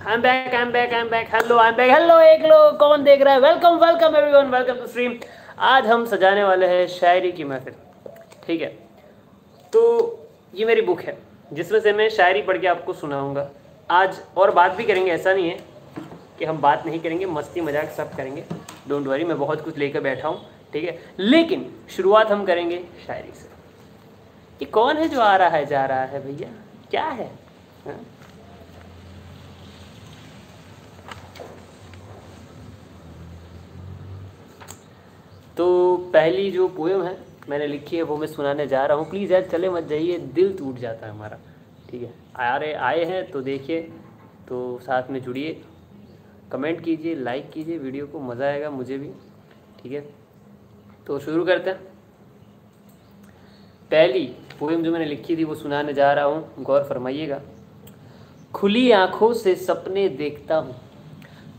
Hello एक लोग कौन देख रहा है? Welcome welcome everyone, welcome to stream. आज हम सजाने वाले हैं शायरी की महफिल। ठीक है, तो ये मेरी बुक है जिसमें से मैं शायरी पढ़ के आपको सुनाऊंगा आज, और बात भी करेंगे। ऐसा नहीं है कि हम बात नहीं करेंगे, मस्ती मजाक सब करेंगे, डोंट वरी। मैं बहुत कुछ लेकर बैठा हूँ, ठीक है। लेकिन शुरुआत हम करेंगे शायरी से। ये कौन है जो आ रहा है जा रहा है भैया, क्या है? हाँ? तो पहली जो पोएम है मैंने लिखी है वो मैं सुनाने जा रहा हूँ। प्लीज़ यार चले मत जाइए, दिल टूट जाता है हमारा, ठीक है। आए हैं तो देखिए, तो साथ में जुड़िए, कमेंट कीजिए, लाइक कीजिए वीडियो को, मज़ा आएगा मुझे भी, ठीक है। तो शुरू करते हैं। पहली पोएम जो मैंने लिखी थी वो सुनाने जा रहा हूँ, गौर फरमाइएगा। खुली आँखों से सपने देखता हूँ,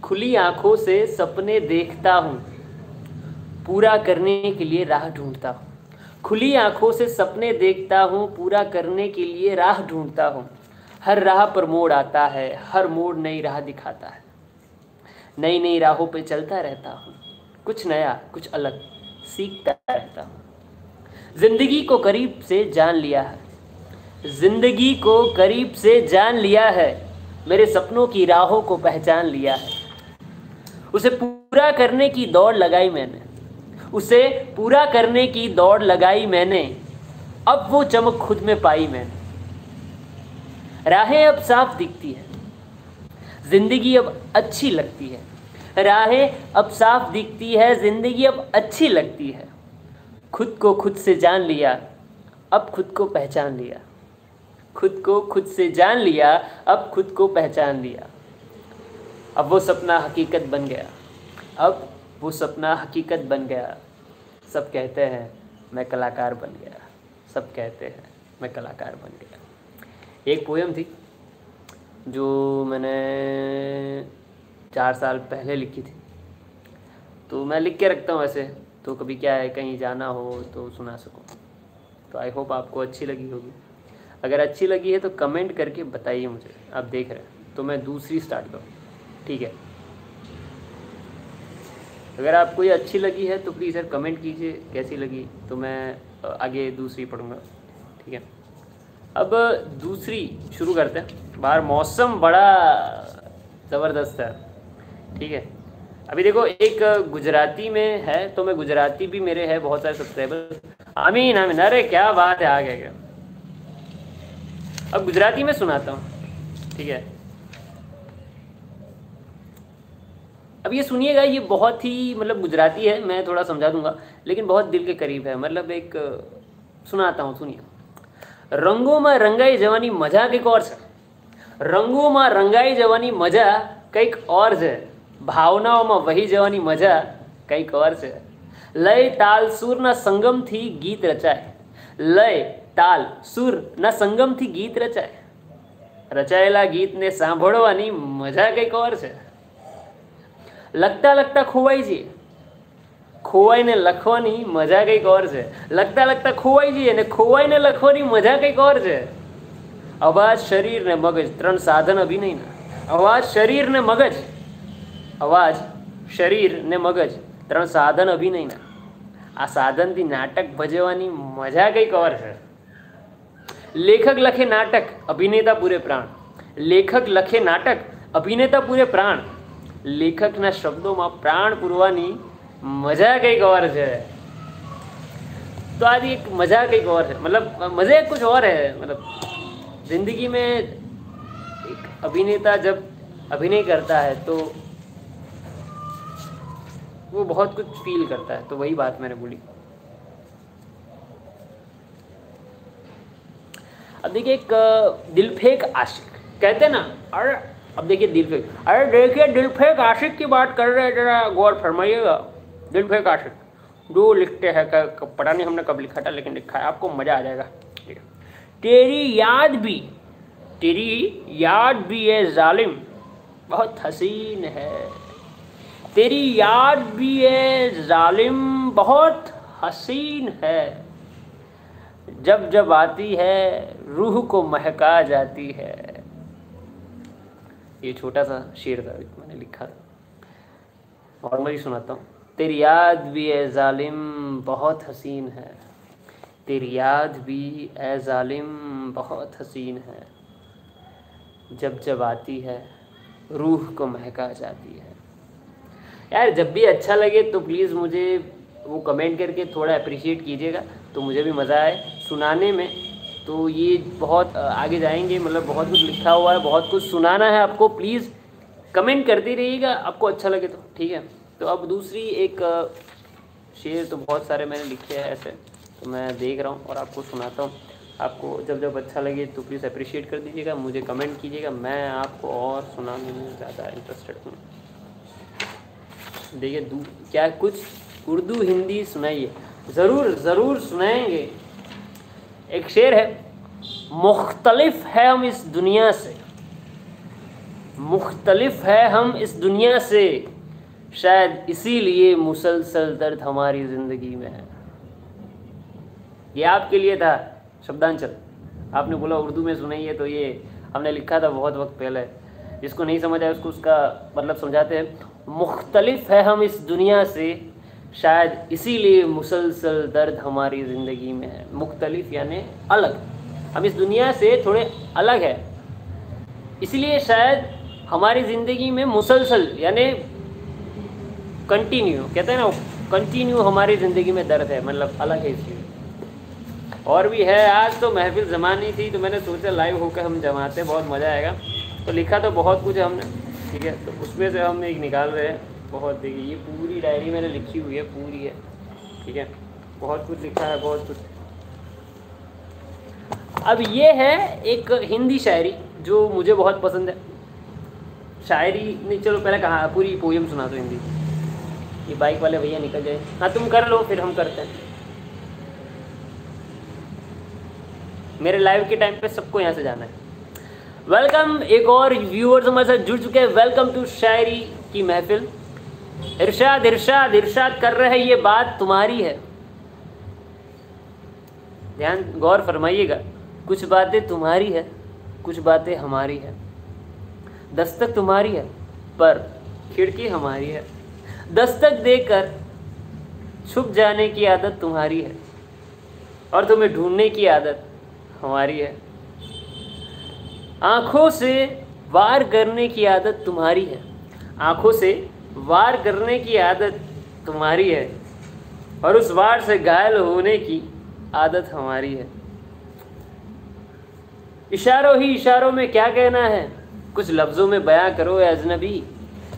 खुली आँखों से सपने देखता हूँ, पूरा करने के लिए राह ढूंढता हूँ। खुली आंखों से सपने देखता हूँ, पूरा करने के लिए राह ढूंढता हूँ। हर राह पर मोड़ आता है, हर मोड़ नई राह दिखाता है। नई नई राहों पे चलता रहता हूँ, कुछ नया कुछ अलग सीखता रहता हूँ। जिंदगी को करीब से जान लिया है, जिंदगी को करीब से जान लिया है, मेरे सपनों की राहों को पहचान लिया है। उसे पूरा करने की दौड़ लगाई मैंने, उसे पूरा करने की दौड़ लगाई मैंने, अब वो चमक खुद में पाई मैंने। राहें अब साफ दिखती है, जिंदगी अब अच्छी लगती है। राहें अब साफ दिखती है, जिंदगी अब अच्छी लगती है। खुद को खुद से जान लिया, अब खुद को पहचान लिया। खुद को खुद से जान लिया, अब खुद को पहचान लिया। अब वो सपना हकीकत बन गया, अब वो सपना हकीकत बन गया। सब कहते हैं मैं कलाकार बन गया, सब कहते हैं मैं कलाकार बन गया। एक पोएम थी जो मैंने 4 साल पहले लिखी थी, तो मैं लिख के रखता हूँ ऐसे, तो कभी क्या है कहीं जाना हो तो सुना सकूँ। तो आई होप आपको अच्छी लगी होगी। अगर अच्छी लगी है तो कमेंट करके बताइए मुझे। आप देख रहे हैं तो मैं दूसरी स्टार्ट करूँ, ठीक है। अगर आपको ये अच्छी लगी है तो प्लीज़ यार कमेंट कीजिए कैसी लगी, तो मैं आगे दूसरी पढ़ूँगा, ठीक है। अब दूसरी शुरू करते हैं। बाहर मौसम बड़ा ज़बरदस्त है, ठीक है। अभी देखो एक गुजराती में है, तो मैं गुजराती भी मेरे है बहुत सारे सब्सक्राइबर। आमीन आमीन, अरे क्या बात है, आ गया क्या। अब गुजराती में सुनाता हूँ, ठीक है। अब ये सुनिएगा, ये बहुत ही मतलब गुजराती है, मैं थोड़ा समझा दूंगा लेकिन बहुत दिल के करीब है। मतलब एक सुनाता हूँ, सुनिए। रंगों में रंगाई जवानी मजा કંઈક और છે, રંગોમાં રંગાઈ જવાની મજા કંઈક और છે, ભાવનાઓમાં વહી જવાની મજા કંઈક और છે। લય તાલ સૂરના સંગમથી ગીત રચાય, લય તાલ સૂરના સંગમથી ગીત રચાય, રચાયેલા ગીતને સાંભળવાની મજા કંઈક और છે। લખતા લખતા ખોવાઈ જઈએ, ખોવાઈને લખવાની મજા કંઈક और છે। લખતા લખતા ખોવાઈ જઈએ ને ખોવાઈને લખવાની મજા કંઈક और છે। અવાજ શરીર ને મગજ ત્રણ સાધન અભિનયના, અવાજ શરીર ને મગજ, અવાજ શરીર ને મગજ ત્રણ સાધન અભિનયના, આ સાધનથી નાટક ભજવવાની મજા કંઈક और છે। લેખક લખે નાટક, અભિનેતા પૂરે प्राण, લેખક લખે નાટક, અભિનેતા પૂરે प्राण, લેખકના શબ્દોમાં પ્રાણ પૂરવાની મજા કંઈક और છે। तो आज एक मजा કંઈક और है, मतलब मजे कुछ और है। मतलब जिंदगी में एक अभिनेता जब अभिनय करता है तो वो बहुत कुछ फील करता है, तो वही बात मैंने बोली। अब देखिए एक दिलफेक आशिक कहते हैं ना, अरे अब देखिए दिलफेक, अरे देखिए दिलफेक आशिक की बात कर रहे हैं, जरा गौर फरमाइएगा। दिलफेक आशिक जो लिखते हैं, पता नहीं हमने कब लिखा था लेकिन लिखा है, आपको मज़ा आ जाएगा। तेरी याद भी है जालिम, बहुत हसीन है। तेरी याद भी है जालिम, बहुत हसीन है। जब जब आती है रूह को महका जाती है। ये छोटा सा शेर था मैंने लिखा था और मैं ही सुनाता हूँ। तेरी याद भी ए जालिम बहुत हसीन है, तेरी याद भी ए जालिम बहुत हसीन है, जब जब आती है रूह को महका जाती है। यार जब भी अच्छा लगे तो प्लीज़ मुझे वो कमेंट करके थोड़ा अप्रिशिएट कीजिएगा, तो मुझे भी मज़ा आए सुनाने में। तो ये बहुत आगे जाएंगे, मतलब बहुत कुछ लिखा हुआ है, बहुत कुछ सुनाना है आपको। प्लीज़ कमेंट करते रहिएगा आपको अच्छा लगे तो, ठीक है। तो अब दूसरी एक शेर, तो बहुत सारे मैंने लिखे हैं ऐसे, तो मैं देख रहा हूँ और आपको सुनाता हूँ। आपको जब जब अच्छा लगे तो प्लीज़ अप्रिशिएट कर दीजिएगा, मुझे कमेंट कीजिएगा, मैं आपको और सुनाने में ज़्यादा इंटरेस्टेड हूँ। देखिए क्या कुछ उर्दू हिंदी सुनाइए, ज़रूर ज़रूर सुनाएंगे। एक शेर है, मुख्तलिफ है हम इस दुनिया से, मुख्तलिफ है हम इस दुनिया से, शायद इसीलिए मुसलसल दर्द हमारी ज़िंदगी में है। ये आपके लिए था शब्दांचल, आपने बोला उर्दू में सुनाइए, तो ये हमने लिखा था बहुत वक्त पहले। जिसको नहीं समझ आया उसको उसका मतलब समझाते हैं। मुख्तलिफ है हम इस दुनिया से, शायद इसीलिए मुसलसल दर्द हमारी ज़िंदगी में है। मुख्तलिफ यानी अलग, हम इस दुनिया से थोड़े अलग है, इसलिए शायद हमारी ज़िंदगी में मुसलसल यानी कंटिन्यू, कहते हैं ना, कंटिन्यू हमारी ज़िंदगी में दर्द है, मतलब अलग है इसलिए। और भी है, आज तो महफिल जमानी थी तो मैंने सोचा लाइव होकर हम जमाते, बहुत मज़ा आएगा। तो लिखा तो बहुत कुछ है हमने, ठीक है, तो उसमें से हम एक निकाल रहे हैं। बहुत, देखिए ये पूरी डायरी मैंने लिखी हुई है, पूरी है, ठीक है, बहुत कुछ लिखा है, बहुत कुछ। अब ये है एक हिंदी शायरी जो मुझे बहुत पसंद है। शायरी नहीं, चलो पहले कहाँ पूरी पोएम सुना दो हिंदी। ये बाइक वाले भैया निकल जाए, हाँ तुम कर लो फिर हम करते हैं। मेरे लाइव के टाइम पे सबको यहाँ से जाना है। वेलकम, एक और व्यूअर्स हमारे साथ जुड़ चुके हैं। वेलकम टू शायरी की महफिल। इरशाद इरशाद इरशाद कर रहे हैं, ये बात तुम्हारी है। ध्यान गौर फरमाइएगा, कुछ बातें तुम्हारी है, कुछ बातें हमारी है। दस्तक तुम्हारी है पर खिड़की हमारी है। दस्तक देकर छुप जाने की आदत तुम्हारी है और तुम्हें ढूंढने की आदत हमारी है। आंखों से वार करने की आदत तुम्हारी है, आंखों से वार करने की आदत तुम्हारी है और उस वार से घायल होने की आदत हमारी है। इशारों ही इशारों में क्या कहना है, कुछ लफ्ज़ों में बयां करो ए अजनबी।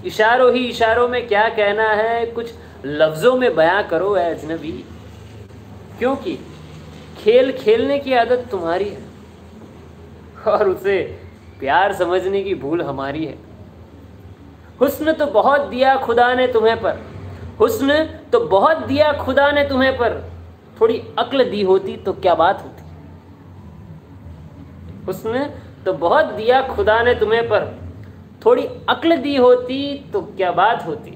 इशारों ही इशारों में क्या कहना है, कुछ लफ्ज़ों में बयां करो ए अजनबी। क्योंकि खेल खेलने की आदत तुम्हारी है और उसे प्यार समझने की भूल हमारी है। हुस्न तो बहुत दिया खुदा ने तुम्हें पर, हुस्न तो बहुत दिया खुदा ने तुम्हें पर, थोड़ी अक्ल दी होती तो क्या बात होती। हुस्न तो बहुत दिया खुदा ने तुम्हें पर, थोड़ी अक्ल दी होती तो क्या बात होती।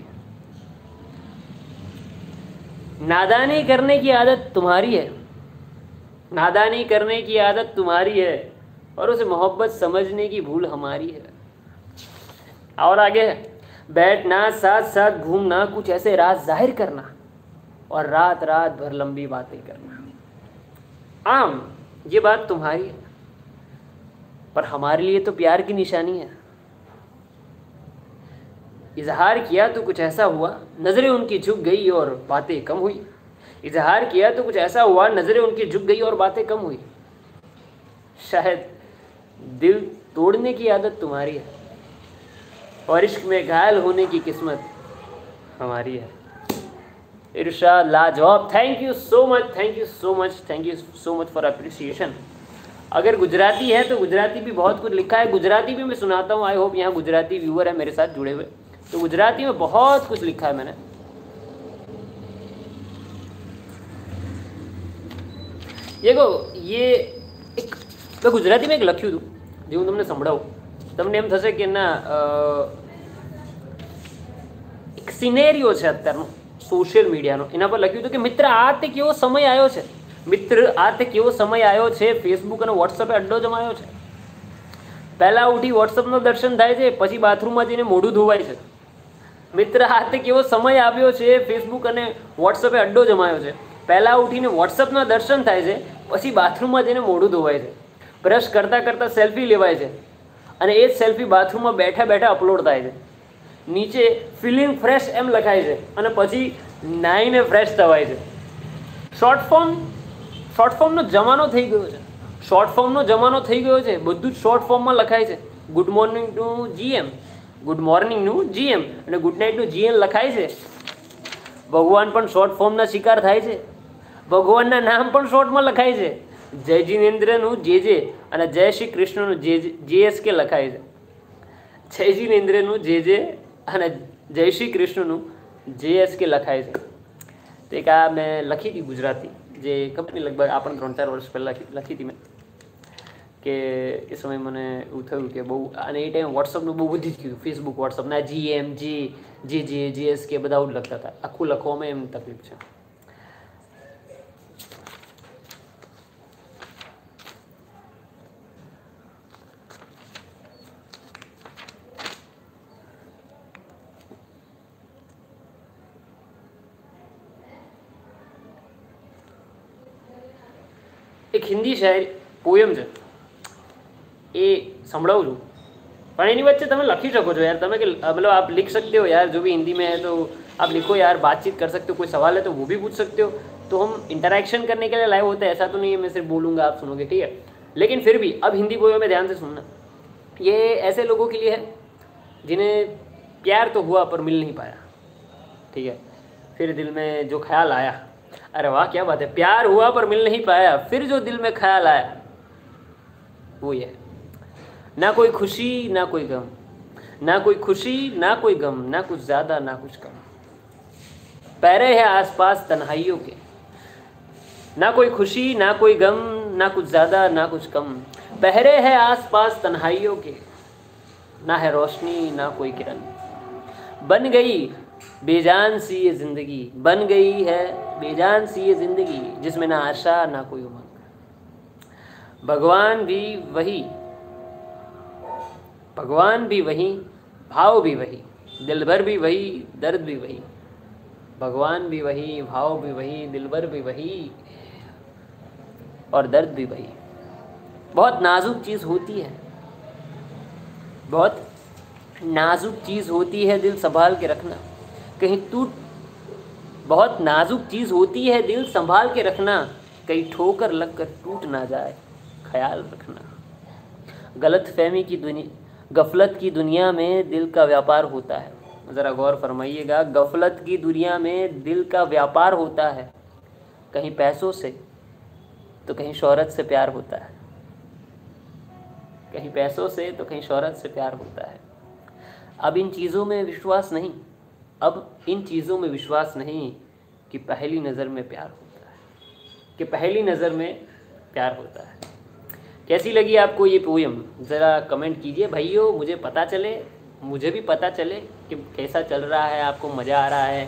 नादानी करने की आदत तुम्हारी है, नादानी करने की आदत तुम्हारी है और उसे मोहब्बत समझने की भूल हमारी है। और आगे है, बैठना साथ साथ घूमना, कुछ ऐसे राज जाहिर करना और रात रात भर लंबी बातें करना। आम ये बात तुम्हारी है पर हमारे लिए तो प्यार की निशानी है। इजहार किया तो कुछ ऐसा हुआ, नजरें उनकी झुक गई और बातें कम हुई। इजहार किया तो कुछ ऐसा हुआ, नजरें उनकी झुक गई और बातें कम हुई। शायद दिल तोड़ने की आदत तुम्हारी है और इश्क में घायल होने की किस्मत हमारी है। इरशाद लाजवाब, thank you so much, thank you so much, thank you so much for appreciation. अगर गुजराती है तो गुजराती भी बहुत कुछ लिखा है, गुजराती भी मैं सुनाता हूँ। आई होप यहाँ गुजराती व्यूअर है मेरे साथ जुड़े हुए, तो गुजराती में बहुत कुछ लिखा है मैंने। देखो ये एक मैं गुजराती में एक લખ્યું હતું જે હું તમને સંભળાવું, તમને એમ થશે કે ના એક સિનેરિયો છે અત્યારનો સોશિયલ મીડિયાનો, એના પર લખ્યું હતું કે મિત્ર આ તે કેવો સમય આવ્યો છે, મિત્ર આ તે કેવો સમય આવ્યો છે, ફેસબુક અને વોટ્સએપે અડ્ડો જમાયો છે। પહેલા ઉઠી વોટ્સઅપનો દર્શન થાય છે, પછી બાથરૂમમાં જઈને મોઢું ધોવાય છે. મિત્ર, હાથે કેવો સમય આવ્યો છે, ફેસબુક અને વોટ્સઅપે અડ્ડો જમાયો છે. પહેલાં ઉઠીને વોટ્સઅપના દર્શન થાય છે, પછી બાથરૂમમાં જઈને મોઢું ધોવાય છે. બ્રશ કરતાં કરતાં સેલ્ફી લેવાય છે અને એ જ સેલ્ફી બાથરૂમમાં બેઠા બેઠા અપલોડ થાય છે. નીચે ફિલિંગ ફ્રેશ એમ લખાય છે અને પછી નાઈને ફ્રેશ થવાય છે. શોર્ટ ફોર્મનો જમાનો થઈ ગયો છે. બધું જ શોર્ટ ફોર્મમાં લખાય છે. ગુડ મોર્નિંગનું જીએમ અને ગુડ નાઇટનું જીએમ લખાય છે. ભગવાન પણ શોર્ટ ફોર્મના શિકાર થાય છે. ભગવાનના નામ પણ શોર્ટમાં લખાય છે. જય જિનેન્દ્રનું જે અને જય શ્રી કૃષ્ણનું JSK લખાય છે. જય જિનેન્દ્રનું જે અને જય શ્રી કૃષ્ણનું JSK લખાય છે. તો એક આ મેં લખી હતી ગુજરાતી, જે ખબર નહીં લગભગ આપણે 3-4 વર્ષ પહેલાં લખી હતી મેં, કે એ સમયે મને એવું થયું કે બહુ, અને એ ટાઈમ વોટ્સઅપનું બહુ વધી જ ગયું. ફેસબુક વોટ્સઅપના GM JSK બધા આવું જ લખતા હતા. આખું લખવામાં એમ તકલીફ છે. એક હિન્દી શાયરી પોયમ છે, એ સંભળाऊँ છું, पर एनी वच्चे તમે લખી શકો છો यार. તમે કે मतलब आप लिख सकते हो यार, जो भी हिंदी में है तो आप लिखो यार, बातचीत कर सकते हो. कोई सवाल है तो वो भी पूछ सकते हो. तो हम इंटरेक्शन करने के लिए लाइव होते हैं. ऐसा तो नहीं है मैं सिर्फ बोलूँगा आप सुनोगे, ठीक है. लेकिन फिर भी अब हिंदी पोयम में ध्यान से सुनना. ये ऐसे लोगों के लिए है जिन्हें प्यार तो हुआ पर मिल नहीं पाया, ठीक है. फिर दिल में जो ख्याल आया, अरे वाह क्या बात है, प्यार हुआ पर मिल नहीं पाया, फिर जो दिल में ख्याल आया वो ये है. ना कोई खुशी ना कोई गम, ना कोई खुशी ना कोई गम, ना कुछ ज़्यादा ना कुछ कम, पैरे हैं आसपास तन्हाइयों के. ना कोई खुशी ना कोई गम, ना कुछ ज़्यादा ना कुछ कम, पहरे हैं आसपास तन्हाइयों के, ना है रोशनी ना कोई किरण. बन गई बेजान सी ये ज़िंदगी, बन गई है बेजान सी ये ज़िंदगी, जिसमें ना आशा ना कोई उमंग. भगवान भी वही, भाव भी वही, दिल भर भी वही, दर्द भी वही. भगवान भी वही, भाव भी वही, दिल भर भी वही और दर्द भी वही. बहुत नाजुक चीज़ होती है, बहुत नाजुक चीज़ होती है, दिल संभाल के रखना. कहीं टूट, बहुत नाजुक चीज़ होती है, दिल संभाल के रखना. कहीं ठोकर लगकर टूट ना जाए, ख्याल रखना. गफलत की दुनिया में दिल का व्यापार होता है. ज़रा गौर फरमाइएगा. गफलत की दुनिया में दिल का व्यापार होता है. कहीं पैसों से तो कहीं शोहरत से प्यार होता है. कहीं पैसों से तो कहीं शोहरत से प्यार होता है. अब इन चीज़ों में विश्वास नहीं कि पहली नज़र में प्यार होता है. कैसी लगी आपको ये पोयम, ज़रा कमेंट कीजिए भाइयों. मुझे भी पता चले कि कैसा चल रहा है, आपको मज़ा आ रहा है.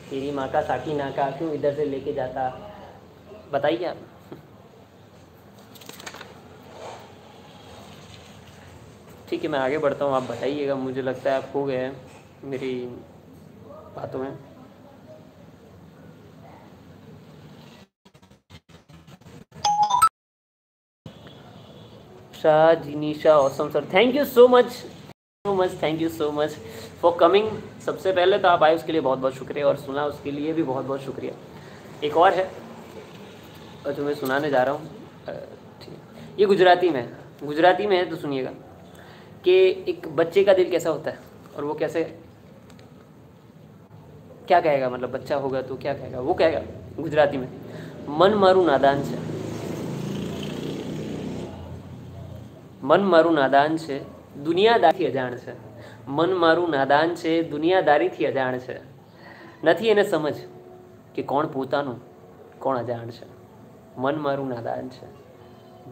तेरी माँ का साकी नाका क्यों इधर से लेके जाता, बताइए आप. ठीक है, मैं आगे बढ़ता हूँ, आप बताइएगा. मुझे लगता है आप खो गए हैं मेरी बातों में. Shah Jinisha awesome sir, thank you so much for coming. सबसे पहले तो आप आए उसके लिए बहुत बहुत शुक्रिया, और सुना उसके लिए भी बहुत बहुत शुक्रिया. एक और है जो मैं सुनाने जा रहा हूँ, ठीक. ये गुजराती में है तो सुनिएगा कि एक बच्चे का दिल कैसा होता है और वो कैसे, क्या कहेगा, मतलब बच्चा होगा तो क्या कहेगा. वो कहेगा गुजराती में, मन मारू नादान छे, मन मारू नादान छे, दुनियादारी अजाण छे. मन मारू नादान छे, दुनियादारी अजाण छे. નથી એને સમજ કે કોણ પોતાનું કોણ અજાણ છે. મન મારું નાદાન છે,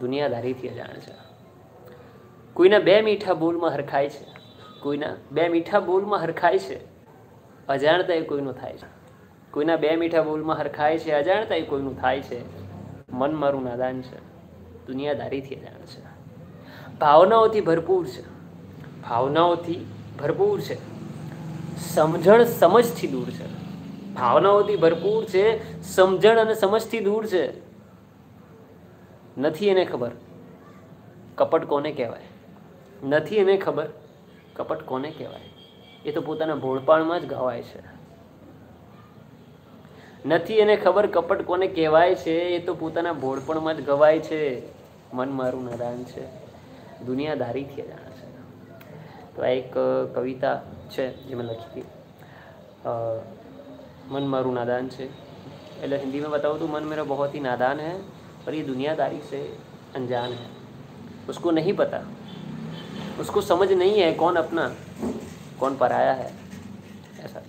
દુનિયાદારીથી અજાણ છે. કોઈના બે મીઠા બોલમાં હરખાય છે, અજાણતા એ કોઈનું થાય છે. કોઈના બે મીઠા બોલમાં હરખાય છે, અજાણતા એ કોઈનું થાય છે. મન મારું નાદાન છે, દુનિયાદારીથી અજાણ છે. ભાવનાઓથી ભરપૂર છે, ભાવનાઓથી ભરપૂર છે, સમજણ સમજથી દૂર છે, ભાવનાઓથી ભરપૂર છે, સમજણ અને સમજથી દૂર છે. નથી એને ખબર કપટ કોને કહેવાય, નથી એને ખબર કપટ કોને કહેવાય. એ તો પોતાના ભોળપાણમાં જ ગવાય છે. નથી એને ખબર કપટ કોને કહેવાય છે, એ તો પોતાના ભોળપણમાં જ ગવાય છે. મન મારું નાદાન છે, દુનિયાદારીથી અજાણ છે. તો આ એક કવિતા છે જે મેં લખી હતી. मन मारू नादान છે, એટલે हिंदी में बताऊँ तो मन मेरा बहुत ही नादान है और ये दुनियादारी से अनजान है. उसको नहीं पता, उसको समझ नहीं है कौन अपना कौन पराया है. ऐसा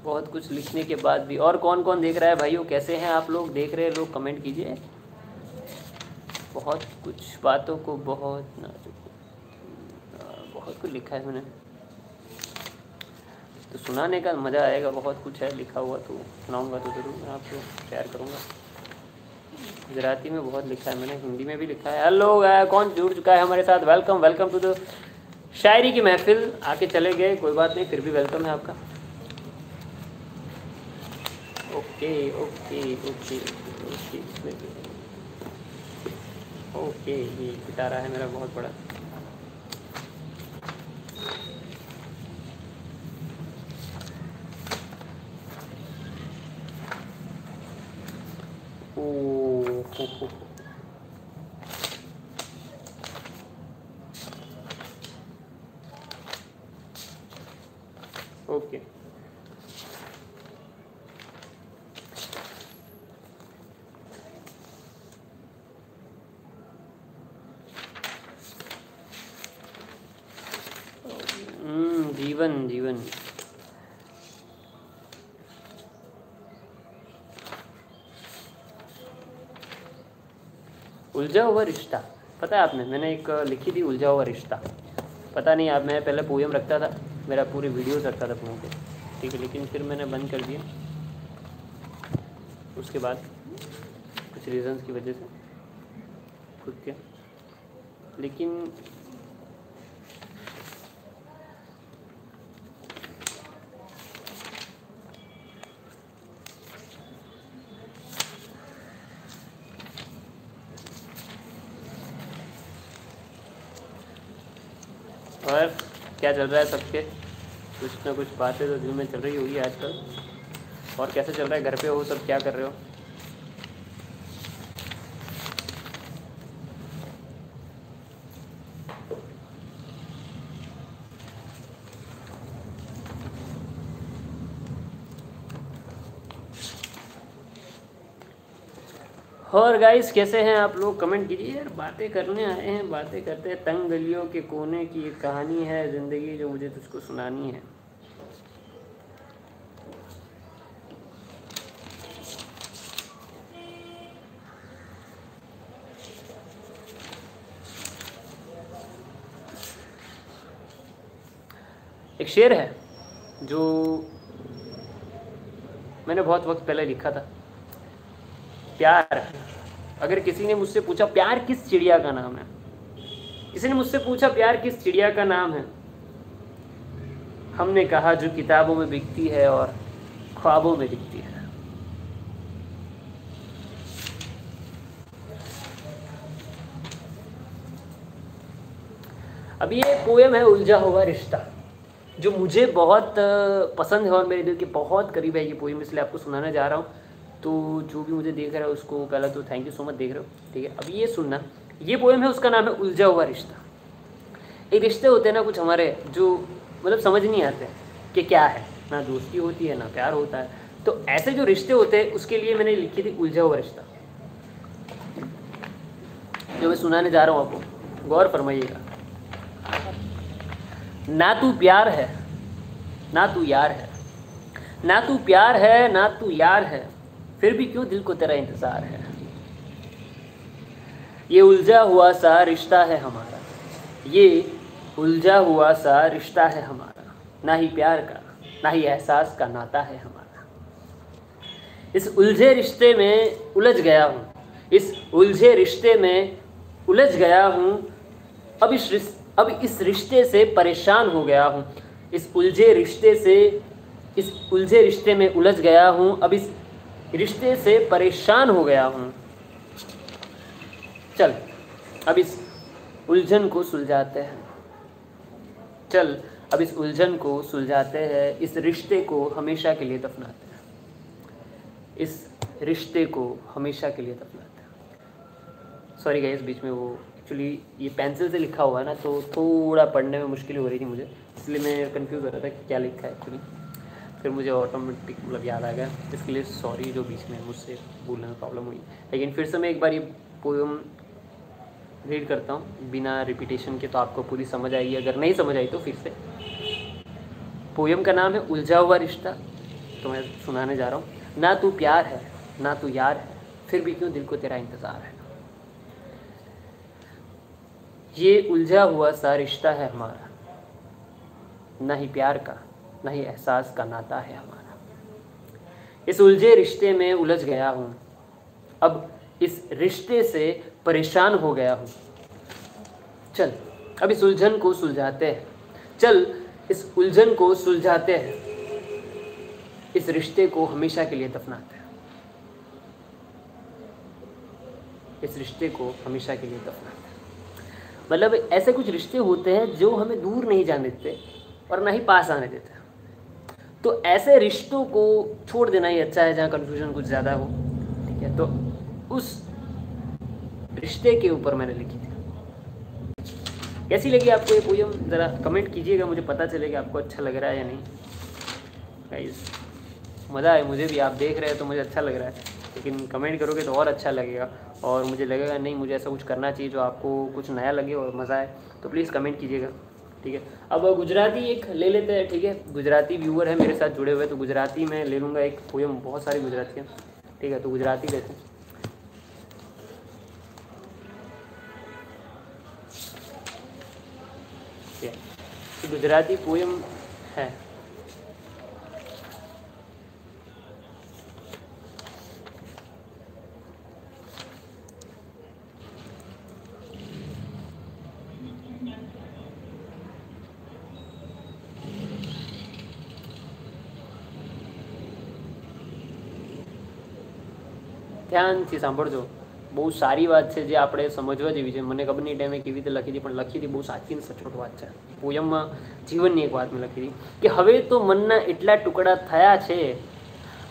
बहुत कुछ लिखने के बाद भी. और कौन कौन देख रहा है भाइयों, कैसे हैं आप लोग, देख रहे हैं लोग, कमेंट कीजिए. बहुत कुछ बातों को बहुत कुछ लिखा है मैंने, तो सुनाने का मज़ा आएगा. बहुत कुछ है लिखा हुआ, तो सुनाऊंगा तो ज़रूर मैं आपको शेयर करूंगा. गुजराती में बहुत लिखा है मैंने, हिंदी में भी लिखा है. हेलो कौन जुड़ चुका है हमारे साथ, वेलकम वेलकम टू द शायरी की महफिल. आके चले गए कोई बात नहीं, फिर भी वेलकम है आपका. Okay okay okay okay okay. ये गिटारा है मेरा बहुत बड़ा. ओके जीवन जीवन उलझा हुआ रिश्ता. पता है आपने, मैंने एक लिखी थी उलझा हुआ रिश्ता. पता नहीं आप, मैं पहले पोएम रखता था, मेरा पूरी वीडियोस रखता था पोएम पे, ठीक है, लेकिन फिर मैंने बंद कर दिया उसके बाद कुछ रीजंस की वजह से खुद के. लेकिन और क्या चल रहा है सबके, कुछ ना कुछ बातें तो दिल में चल रही होगी आजकल. और कैसे चल रहा है, घर पे हो सब, क्या कर रहे हो? और गाइस कैसे हैं आप लोग, कमेंट कीजिए यार. बातें करने आए हैं, बातें करते हैं. तंग गलियों के कोने की एक कहानी है ज़िंदगी जो मुझे तुझको सुनानी है. एक शेर है जो मैंने बहुत वक्त पहले लिखा था. प्यार, अगर किसी ने मुझसे पूछा प्यार किस चिड़िया का नाम है, किसी ने मुझसे पूछा प्यार किस चिड़िया का नाम है, हमने कहा जो किताबों में बिकती है और ख्वाबों में दिखती है. अब ये पोएम है उलझा हुआ रिश्ता, जो मुझे बहुत पसंद है और मेरे दिल के बहुत करीब है ये पोएम, इसलिए आपको सुनाने जा रहा हूँ. तो जो भी मुझे देख रहा है उसको पहला तो थैंक यू सो मच, देख रहे हो, ठीक है. अब ये सुनना, ये पोएम है, उसका नाम है उलझा हुआ रिश्ता. एक रिश्ते होते हैं ना कुछ हमारे, जो मतलब समझ नहीं आते कि क्या है, ना दोस्ती होती है ना प्यार होता है. तो ऐसे जो रिश्ते होते हैं उसके लिए मैंने लिखी थी उलझा हुआ रिश्ता, जो मैं सुनाने जा रहा हूँ आपको, गौर फरमाइएगा. ना तू प्यार है ना तू यार है, ना तू प्यार है ना तू यार है, फिर भी क्यों दिल को तेरा इंतज़ार है. ये उलझा हुआ सा रिश्ता है हमारा, ये उलझा हुआ सा रिश्ता है हमारा, ना ही प्यार का ना ही एहसास का नाता है हमारा. इस उलझे रिश्ते में उलझ गया हूँ, इस उलझे रिश्ते में उलझ गया हूँ, अब इस रिश्ते से परेशान हो गया हूँ, इस उलझे रिश्ते में उलझ गया हूँ, अब इस रिश्ते से परेशान हो गया हूँ। चल अब इस उलझन को सुलझाते हैं, चल अब इस उलझन को सुलझाते हैं, इस रिश्ते को हमेशा के लिए दफनाते हैं, इस रिश्ते को हमेशा के लिए दफनाते हैं। सॉरी गाइस, बीच में वो एक्चुअली ये पेंसिल से लिखा हुआ है ना, तो थोड़ा पढ़ने में मुश्किल हो रही थी मुझे, इसलिए मैं कंफ्यूज हो रहा था कि क्या लिखा है एक्चुअली। फिर मुझे ऑटोमेटिक मतलब याद आ गया, इसके लिए सॉरी जो बीच में मुझसे बोलने में प्रॉब्लम हुई। लेकिन फिर से मैं एक बार ये पोएम रीड करता हूँ बिना रिपीटेशन के, तो आपको पूरी समझ आएगी, अगर नहीं समझ आई तो फिर से। पोएम का नाम है उलझा हुआ रिश्ता, तो मैं सुनाने जा रहा हूँ। ना तू प्यार है ना तू यार है, फिर भी क्यों दिल को तेरा इंतज़ार है। ये उलझा हुआ सा रिश्ता है हमारा, ना ही प्यार का ना ही एहसास का नाता है हमारा। इस उलझे रिश्ते में उलझ गया हूँ, अब इस रिश्ते से परेशान हो गया हूँ। चल अब इस उलझन को सुलझाते हैं, चल इस उलझन को सुलझाते हैं, इस रिश्ते को हमेशा के लिए दफनाते हैं, इस रिश्ते को हमेशा के लिए दफनाते हैं। मतलब ऐसे कुछ रिश्ते होते हैं जो हमें दूर नहीं जाने देते और ना ही पास आने देते हैं, तो ऐसे रिश्तों को छोड़ देना ही अच्छा है जहाँ कन्फ्यूजन कुछ ज़्यादा हो। ठीक है, तो उस रिश्ते के ऊपर मैंने लिखी थी। कैसी लगी आपको ये पोएम, ज़रा कमेंट कीजिएगा, मुझे पता चलेगा आपको अच्छा लग रहा है या नहीं। गाइस मज़ा आए मुझे भी, आप देख रहे हैं तो मुझे अच्छा लग रहा है, लेकिन कमेंट करोगे तो और अच्छा लगेगा और मुझे लगेगा नहीं मुझे ऐसा कुछ करना चाहिए जो आपको कुछ नया लगे और मज़ा आए, तो प्लीज़ कमेंट कीजिएगा। ठीक है, अब गुजराती एक ले लेते हैं। ठीक है, गुजराती व्यूअर है मेरे साथ जुड़े हुए, तो गुजराती में ले लूँगा एक पोएम, बहुत सारी गुजराती हैं। ठीक है, तो गुजराती लेते हैं। गुजराती पोएम है। ધ્યાનથી સાંભળજો, બહુ સારી વાત છે જે આપણે સમજવા જેવી છે। મને ખબર નહીં ટાઈમે કેવી રીતે લખી હતી, પણ લખી હતી બહુ સાચી ને સચોટ વાત છે। પોયમમાં જીવનની એક વાત મેં લખી હતી કે હવે તો મનના એટલા ટુકડા થયા છે,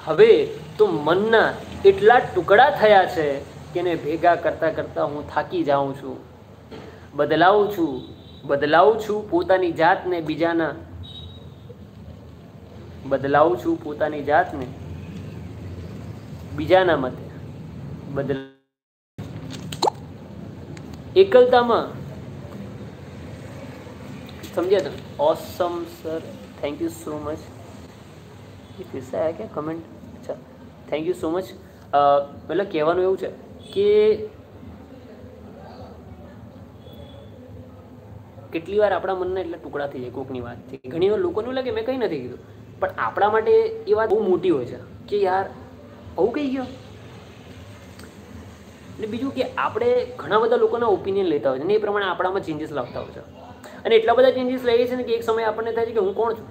હવે તો મનના એટલા ટુકડા થયા છે કે એને ભેગા કરતાં કરતાં હું થાકી જાઉં છું। બદલાવું છું પોતાની જાતને બીજાના, બદલાવું છું પોતાની જાતને બીજાના મતે एकलताમાં समझिए तो awesome sir, thank you so much. ये फिर से आया क्या कमेंट? अच्छा, थैंक यू सो मच। मतलब કહેવાનું એવું છે કે કેટલી વાર આપણા મનના એટલા ટુકડા થઈ જાય કોકની વાતથી। ઘણી વાર લોકોને લાગે મેં કંઈ નથી કીધું, પણ આપણા માટે એ વાત બહુ મોટી હોય છે કે યાર આવું કહી ગયો। અને બીજું કે આપણે ઘણા બધા લોકોના ઓપિનિયન લેતા હોય છે ને એ પ્રમાણે આપણામાં ચેન્જીસ લાવતા હોય છે, અને એટલા બધા ચેન્જીસ લઈએ છે ને કે એક સમય આપણને થાય છે કે હું કોણ છું।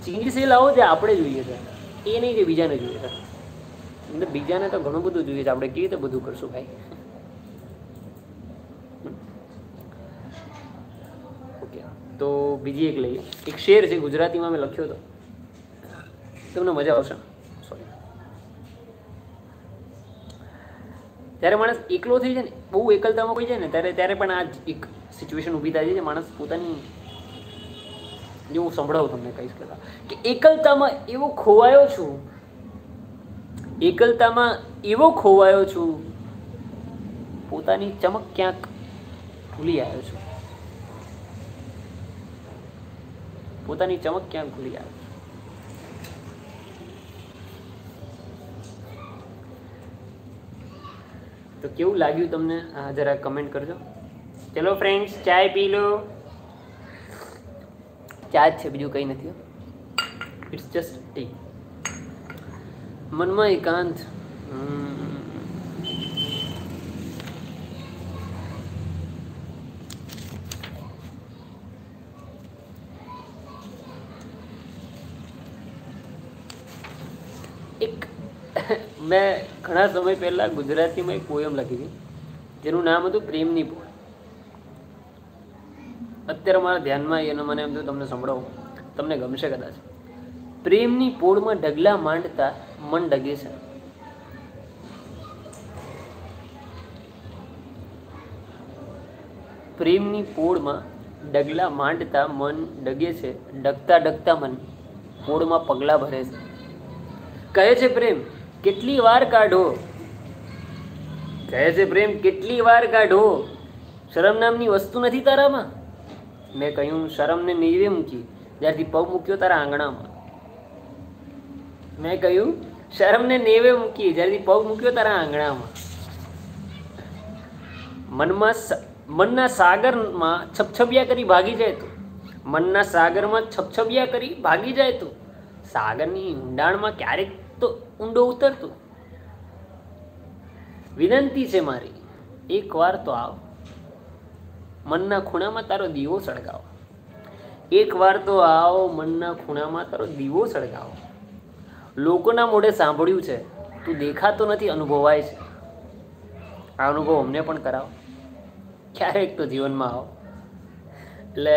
ચેન્જીસ એ લાવો જે આપણે જોઈએ છે, એ નહીં જે બીજાને જોઈએ છે। એટલે બીજાને તો ઘણું બધું જોઈએ છે, આપણે કેવી રીતે બધું કરશું ભાઈ। ઓકે, તો બીજી એક લઈએ। એક શેર છે ગુજરાતીમાં મેં લખ્યો હતો, તમને મજા આવશે। ત્યારે માણસ એકલો થઈ જાય ને, બહુ એકલતામાં કોઈ જાય ને ત્યારે પણ આ એક સિચ્યુએશન ઊભી થાય છે, માણસ પોતાની જે હું સંભળાવું તમને કહીશ કે એકલતામાં એવો ખોવાયો છું, એકલતામાં એવો ખોવાયો છું, પોતાની ચમક ક્યાંક ભૂલી આવ્યો છું, પોતાની ચમક ક્યાંક ભૂલી આવ્યો છું। तो केवं लाग्યું તમને? हाँ जरा कमेंट करजो। चलो फ्रेंड्स, चाय पी लो। चाय છે, બીજું કંઈ નથી। It's just tea. મનમાં એકાંત. એક મેં ઘણા સમય પહેલાં ગુજરાતીમાં એક પોયમ લખી હતી જેનું નામ હતું પ્રેમની પોળ. અત્યારે મારા ધ્યાનમાં એનો મને એમ તો તમને સંભળાવું, તમને ગમશે કદાચ. પ્રેમની પોળમાં ડગલા માંડતા મન ડગે છે. પ્રેમની પોળમાં ડગલા માંડતા મન ડગે છે, ડગતા ડગતા મન પોળમાં પગલા ભરે છે. કહે છે પ્રેમ કેટલી વાર કાઢો, કહે છે પ્રેમ કેટલી વાર કાઢો, શરમ નામની વસ્તુ નથી તારામાં. મેં કહ્યું શરમને નીવે મૂકી જ્યારથી પગ મૂક્યો તારા આંગણામાં. મેં કહ્યું શરમને નેવે મૂકી જ્યારથી પગ મૂક્યો તારા આંગણામાં. મનના સાગરમાં છપછપિયા કરી ભાગી જાય તો, મનના સાગરમાં છપછપિયા કરી ભાગી જાય તો, સાગરની ઊંડાણમાં ક્યારેક તો ઊંડો ઉતરતો. વિનંતી છે મારી એકવાર તો આવ, મનના ખૂણામાં તારો દીવો સળગાવો. એકવાર તો આવો, મનના ખૂણામાં તારો દીવો સળગાવો. લોકોના મોઢે સાંભળ્યું છે તું દેખાતો નથી, અનુભવાય છે. આ અનુભવ અમને પણ કરાવો, ક્યારેક તો જીવનમાં આવો. એટલે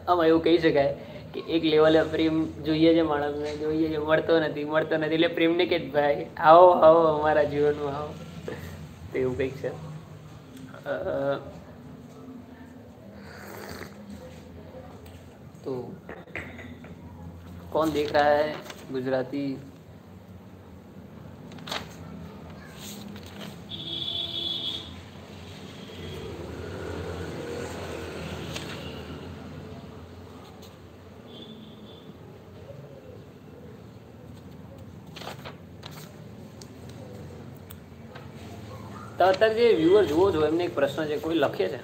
આમાં એવું કહી શકાય કે એક લેવલે પ્રેમ જોઈએ છે માણસને, જોઈએ છે, મળતો નથી. એટલે પ્રેમને કે ભાઈ આવો આવો અમારા જીવનમાં આવો. તો એવું કંઈક છે. तो कौन देख रहा है गुजराती? તો અત્યારે જે વ્યુઅર જુઓ છો એમને એક પ્રશ્ન છે, કોઈ લખે છે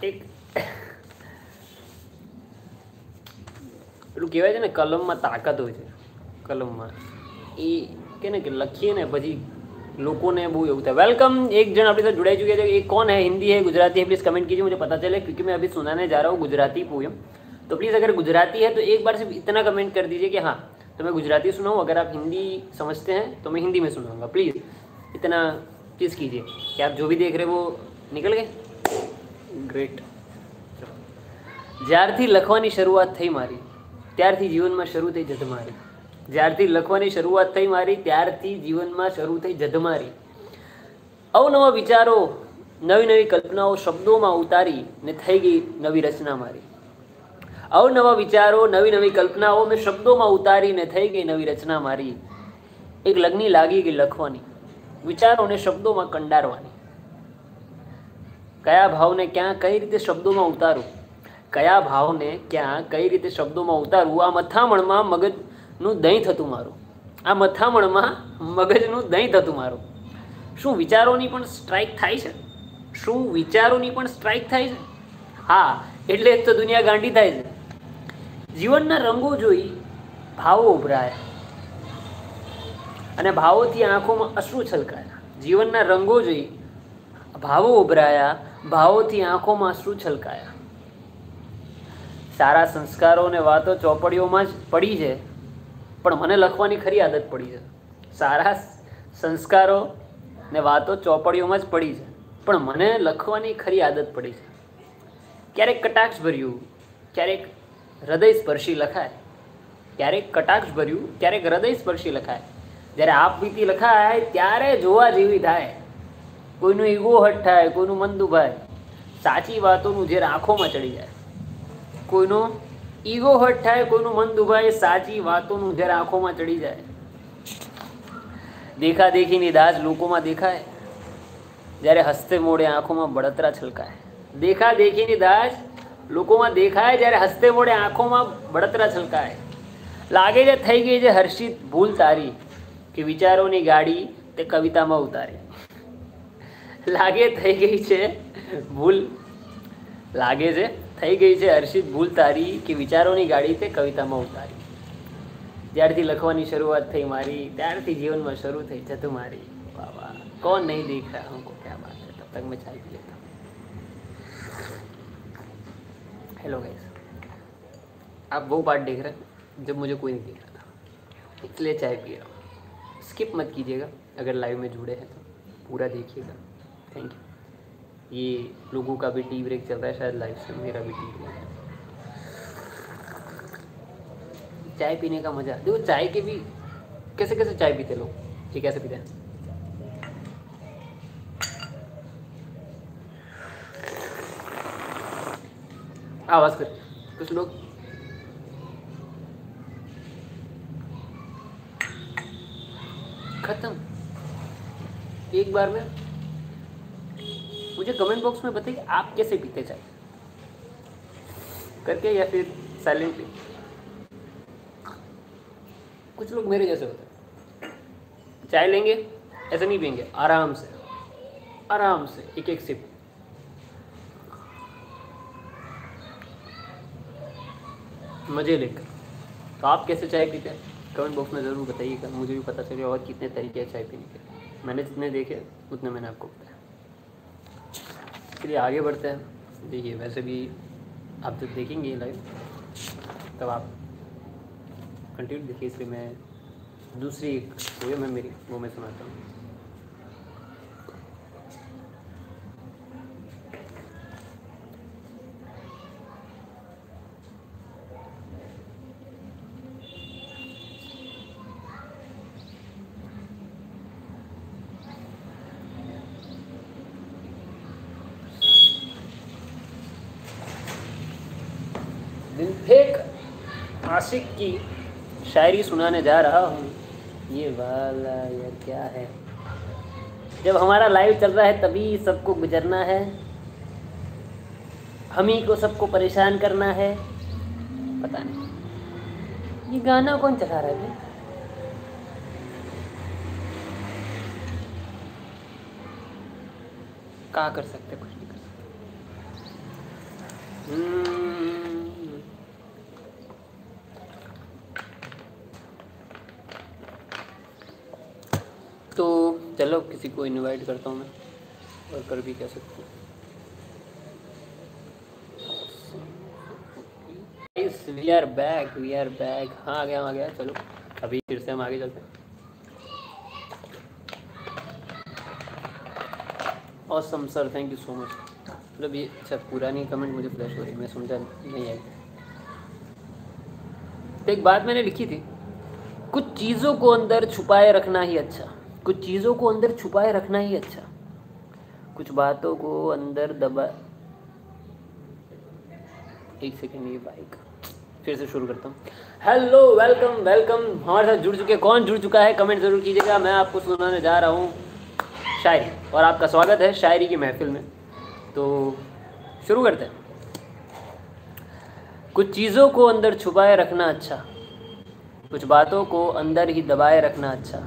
એક પેલું કહેવાય છે ને કલમમાં તાકાત હોય છે. કલમમાં એ કે ને કે લખીએ ને પછી लोगों ने वो होता है. वेलकम, एक जन अपने साथ जुड़ाई चुके हैं. ये कौन है, हिंदी है गुजराती है, प्लीज़ कमेंट कीजिए, मुझे पता चले, क्योंकि मैं अभी सुनाने जा रहा हूँ गुजराती पोयम. तो प्लीज़ अगर गुजराती है तो एक बार सिर्फ इतना कमेंट कर दीजिए कि हाँ तो मैं गुजराती सुनाऊँ. अगर आप हिंदी समझते हैं तो मैं हिंदी में सुनाऊँगा. प्लीज़ इतना प्लीज़ कीजिए कि आप जो भी देख रहे वो निकल गए. ग्रेट. જ્યારથી લખવાની શરૂઆત થઈ મારી ત્યારથી જીવનમાં શરૂ થઈ જધમારી. જ્યારથી લખવાની શરૂઆત થઈ મારી ત્યારથી જીવનમાં શરૂ થઈ જધમારી. અવનવા વિચારો, નવી નવી કલ્પનાઓ શબ્દોમાં ઉતારી ને થઈ ગઈ નવી રચના મારી. અવનવા વિચારો, નવી નવી કલ્પનાઓ મેં શબ્દોમાં ઉતારીને થઈ ગઈ નવી રચના મારી. એક લગ્ની લાગી ગઈ લખવાની, વિચારોને શબ્દોમાં કંડારવાની. કયા ભાવને ક્યાં કઈ રીતે શબ્દોમાં ઉતારું, કયા ભાવને ક્યાં કઈ રીતે શબ્દોમાં ઉતારવું, આ મથામણમાં મગજનું દહીં થતું મારું. આ મથામણમાં મગજનું દહીં થતું મારું. શું વિચારોની પણ સ્ટ્રાઇક થાય છે? શું વિચારોની પણ સ્ટ્રાઇક થાય છે? હા, એટલે જ તો દુનિયા ગાંડી થાય છે. જીવનના રંગો જોઈ ભાવો ઉભરાયા અને ભાવોથી આંખોમાં અશ્રુ છલકાયા. જીવનના રંગો જોઈ ભાવો ઉભરાયા, ભાવોથી આંખોમાં અશ્રુ છલકાયા. સારા સંસ્કારો અને વાતો ચોપડીઓમાં જ પડી છે, પણ મને લખવાની ખરી આદત પડી છે. સારા સંસ્કારો ને વાતો ચોપડીઓમાં જ પડી છે, પણ મને લખવાની ખરી આદત પડી છે. ક્યારેક કટાક્ષ ભર્યું, ક્યારેક હૃદય સ્પર્શી લખાય. ક્યારેક કટાક્ષ ભર્યું, ક્યારેક હૃદય સ્પર્શી લખાય. જ્યારે આપ બીતી લખાય ત્યારે જોવા જેવી થાય. કોઈનું ઈગો હટ થાય, કોઈનું મન દુભાય. સાચી વાતોનું ઝેર આંખોમાં ચડી જાય. કોઈનો ઈગો હટ થાય, કોઈનું મન દુભાય, સાચી વાતોનું ઝેર આંખોમાં ચડી જાય. દેખા દેખીની દાજ લોકોમાં દેખાય, જ્યારે હસતે મોડે આંખોમાં બળતરા છલકાય. દેખા દેખીની દાજ લોકોમાં દેખાય, જ્યારે હસતે મોડે આંખોમાં બળતરા છલકાય. લાગે છે થઈ ગઈ છે હર્ષિત ભૂલ તારી, કે વિચારોની ગાડી તે કવિતામાં ઉતારે. લાગે થઈ ગઈ છે ભૂલ, લાગે છે થઈ ગઈ છે હર્ષિત ભૂલ તારી, કે વિચારોની ગાડી તે કવિતામાં ઉતારી. જ્યારથી લખવાની શરૂઆત થઈ મારી ત્યારથી જીવનમાં શરૂ થઈ જતું મારી. વાહ વાહ, कौन नहीं देख रहा हमको, क्या बात है. तब तक मैं चाय पी लेता हूँ. हेलो गाइस, आप वो पार्ट देख रहे हैं जब मुझे कोई नहीं देख रहा था, इसलिए चाय पी रहा हूँ. स्किप मत कीजिएगा, अगर लाइव में जुड़े हैं तो पूरा देखिएगा. Thank you. ये लोगों का भी टी ब्रेक चल रहा है शायद लाइव से, मेरा भी टी ब्रेक है. चाय पीने का मज़ा देखो. चाय के भी कैसे कैसे चाय पीते लोग, ये कैसे पीते हैं. आवाज़ कर कुछ लोग. खत्म. एक बार में मुझे कमेंट बॉक्स में बताइए आप कैसे पीते चाय, करके या फिर साइलेंटली. कुछ लोग मेरे जैसे होते हैं, चाय लेंगे ऐसे नहीं पियेंगे, आराम से आराम से एक एक सिप. मज़े लेकर. तो आप कैसे चाय पीते हैं कमेंट बॉक्स में ज़रूर बताइएगा, मुझे भी पता चले और कितने तरीके हैं चाय पीने के. मैंने जितने देखे उतने मैंने आपको बताया. चलिए आगे बढ़ते हैं. देखिए वैसे भी आप जब देखेंगे लाइव तब आप कंटिन्यू देखिए, इसलिए मैं दूसरी एक पोएम है मेरी, वो मैं सुनाता हूँ. दिल फेंक आशिक की शायरी सुनाने जा रहा हूँ. ये वाला या क्या है. जब हमारा लाइव चल रहा है तभी सबको गुजरना है, हम ही को सबको परेशान करना है. पता नहीं ये गाना कौन चला रहा है. क्या कर सकते, कुछ नहीं कर सकते. तो चलो किसी को इनवाइट करता हूँ मैं, और कर भी कह सकता हूँ. We are back, we are back. हाँ आ गया. चलो अभी फिर से हम आगे चलते हैं. Awesome sir, thank you so much. मतलब ये अच्छा पुरानी कमेंट मुझे फ्लैश हो रही, मैं समझा नहीं आई. तो एक बात मैंने लिखी थी, कुछ चीज़ों को अंदर छुपाए रखना ही अच्छा, कुछ चीज़ों को अंदर छुपाए रखना ही अच्छा, कुछ बातों को अंदर दबा. एक सेकंड, ये बाइक फिर से शुरू करता हूँ. Hello, welcome welcome. हमारे साथ जुड़ चुके, कौन जुड़ चुका है कमेंट ज़रूर कीजिएगा. मैं आपको सुनाने जा रहा हूँ शायरी, और आपका स्वागत है शायरी की महफिल में. तो शुरू करते हैं. कुछ चीज़ों को अंदर छुपाए रखना अच्छा, कुछ बातों को अंदर ही दबाए रखना अच्छा,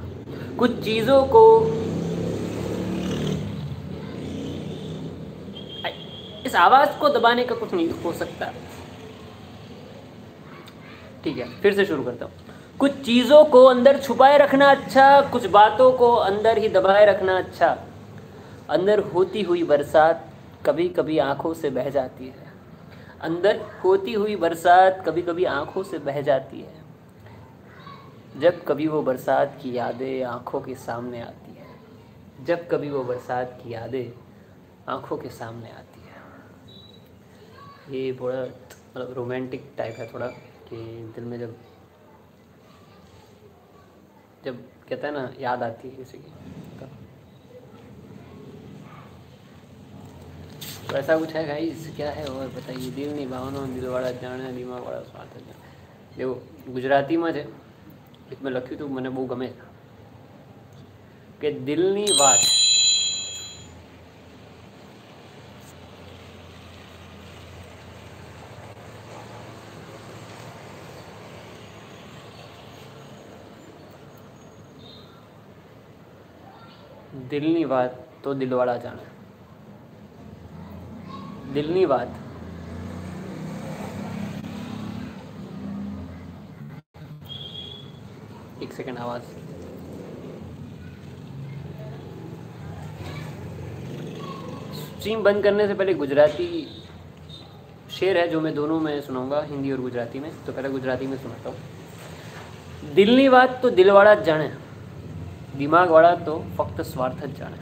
कुछ चीज़ों को इस आवाज़ को दबाने का कुछ नहीं हो सकता. ठीक है, फिर से शुरू करता हूँ. कुछ चीज़ों को अंदर छुपाए रखना अच्छा, कुछ बातों को अंदर ही दबाए रखना अच्छा. अंदर होती हुई बरसात कभी कभी आँखों से बह जाती है, अंदर होती हुई बरसात कभी कभी आँखों से बह जाती है. जब कभी वो बरसात की यादें आँखों के सामने आती है, जब कभी वो बरसात की यादें आँखों के सामने आती है. ये थोड़ा मतलब रोमांटिक टाइप है थोड़ा, कि दिल में जब कहते हैं ना याद आती है किसी की, तो ऐसा कुछ है गाइस. क्या है और बताइए. दिल नहीं भावना दिलवाड़ा जाने दिमाग वाला स्वार्थ है. देखो गुजराती में है, इसमें लख्યું तो મને બહુ ગમે કે દિલની વાત दिलनी बात तो दिलवाड़ा जाने। दिलनी बात एक सेकंड आवाज़। स्ट्रीम बंद करने से पहले गुजराती शेर है जो मैं दोनों में सुनाऊंगा, हिंदी और गुजराती में। तो पहले गुजराती में सुनाता हूँ। दिलनी बात तो दिलवाड़ा ज जाने, दिमाग वाला तो फक्त स्वार्थ ज जाने।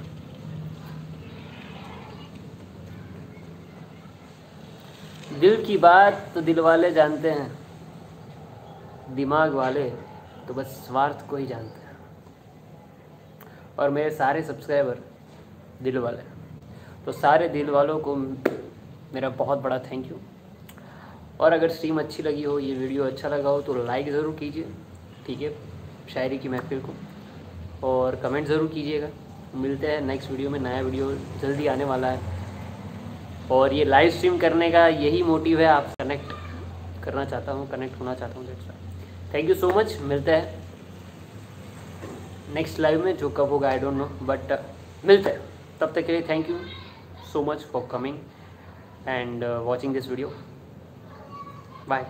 दिल की बात तो दिल वाले जानते हैं, दिमाग वाले तो बस स्वार्थ को ही जानते हैं। और मेरे सारे सब्सक्राइबर दिल वाले, तो सारे दिल वालों को मेरा बहुत बड़ा थैंक यू। और अगर स्ट्रीम अच्छी लगी हो, ये वीडियो अच्छा लगा हो तो लाइक ज़रूर कीजिए, ठीक है, शायरी की महफिल को, और कमेंट ज़रूर कीजिएगा। मिलते हैं नेक्स्ट वीडियो में। नया वीडियो जल्दी आने वाला है। और ये लाइव स्ट्रीम करने का यही मोटिव है, आप कनेक्ट करना चाहता हूँ, कनेक्ट होना चाहता हूँ। Thank you so much. मिलते हैं नेक्स्ट लाइव में, जो कब होगा आई डोंट नो, बट मिलते हैं। तब तक के लिए thank you so much for coming and watching this video. Bye.